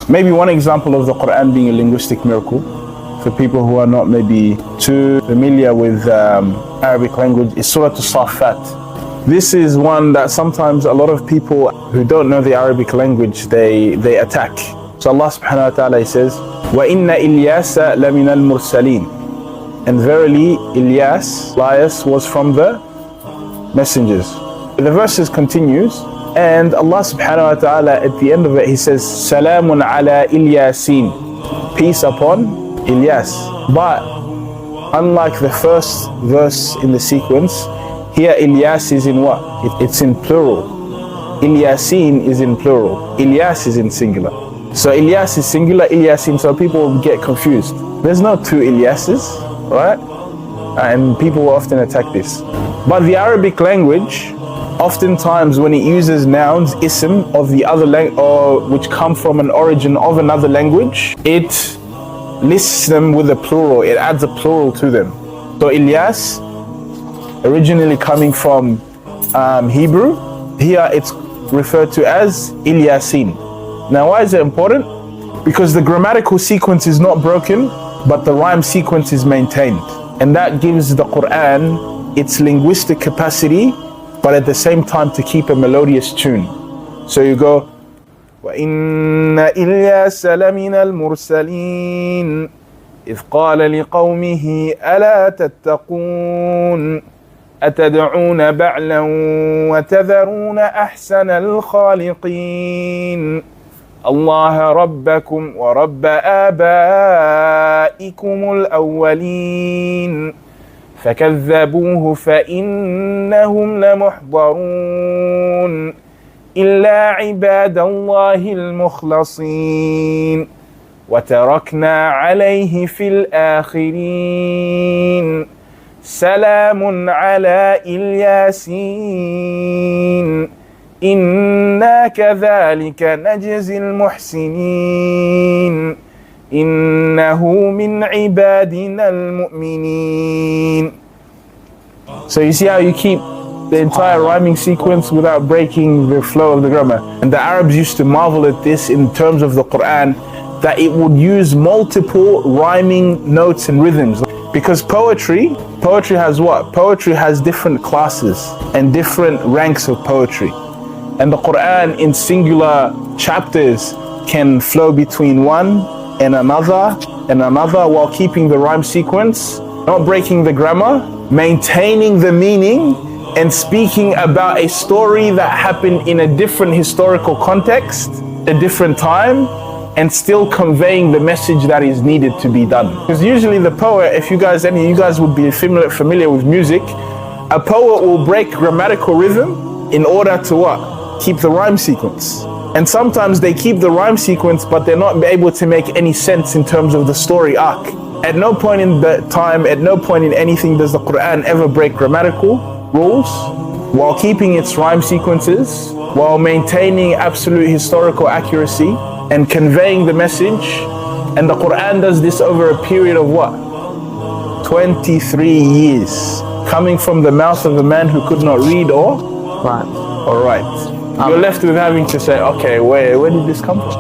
Maybe one example of the Quran being a linguistic miracle, for people who are not maybe too familiar with Arabic language, is Surah As-Saffat. This is one that sometimes a lot of people who don't know the Arabic language, they attack. So Allah subhanahu wa ta'ala says, وَإِنَّ إِلْيَاسَ لَمِنَ الْمُرْسَلِينَ. And verily, Elias was from the messengers. The verses continues, and Allah subhanahu wa ta'ala at the end of it, He says, Salamun ala Ilyasin. Peace upon Ilyas. But unlike the first verse in the sequence, here Ilyas is in what? It's in plural. Ilyasin is in plural. Ilyas is in singular. So Ilyas is singular, Ilyasin, so people get confused. There's no two Ilyases, right? And people will often attack this. But the Arabic language, oftentimes when it uses nouns, ism of the other language, or which come from an origin of another language, it lists them with a plural, it adds a plural to them. So Ilyas, originally coming from Hebrew, here it's referred to as Ilyasin. Now why is it important? Because the grammatical sequence is not broken, but the rhyme sequence is maintained. And that gives the Quran its linguistic capacity, but at the same time to keep a melodious tune. So you go, وَإِنَّ إِلْيَاسَ لَمِنَ الْمُرْسَلِينَ إِذْ قَالَ لِقَوْمِهِ أَلَا تَتَّقُونَ أَتَدْعُونَ بَعْلًا وَتَذَرُونَ أَحْسَنَ الْخَالِقِينَ اللَّهَ رَبَّكُمْ وَرَبَّ آبَائِكُمُ الْأَوَّلِينَ فكذبوه فإنهم لمحضرون إلا عباد الله المخلصين وتركنا عليه في الآخرين سلام على الياسين إنا كذلك نجزي المحسنين إنه من عبادنا المؤمنين. So you see how you keep the entire rhyming sequence without breaking the flow of the grammar. And the Arabs used to marvel at this in terms of the Quran, that it would use multiple rhyming notes and rhythms. Because poetry has what? Poetry has different classes and different ranks of poetry. And the Quran in singular chapters can flow between one and another while keeping the rhyme sequence, not breaking the grammar, maintaining the meaning, and speaking about a story that happened in a different historical context, a different time, and still conveying the message that is needed to be done. Because usually the poet, if any of you guys would be familiar with music, a poet will break grammatical rhythm in order to what? Keep the rhyme sequence. And sometimes they keep the rhyme sequence, but they're not able to make any sense in terms of the story arc. At no point in the time, at no point in anything does the Quran ever break grammatical rules while keeping its rhyme sequences, while maintaining absolute historical accuracy and conveying the message. And the Quran does this over a period of what? 23 years. Coming from the mouth of a man who could not read or write. You're left with having to say, okay, where did this come from?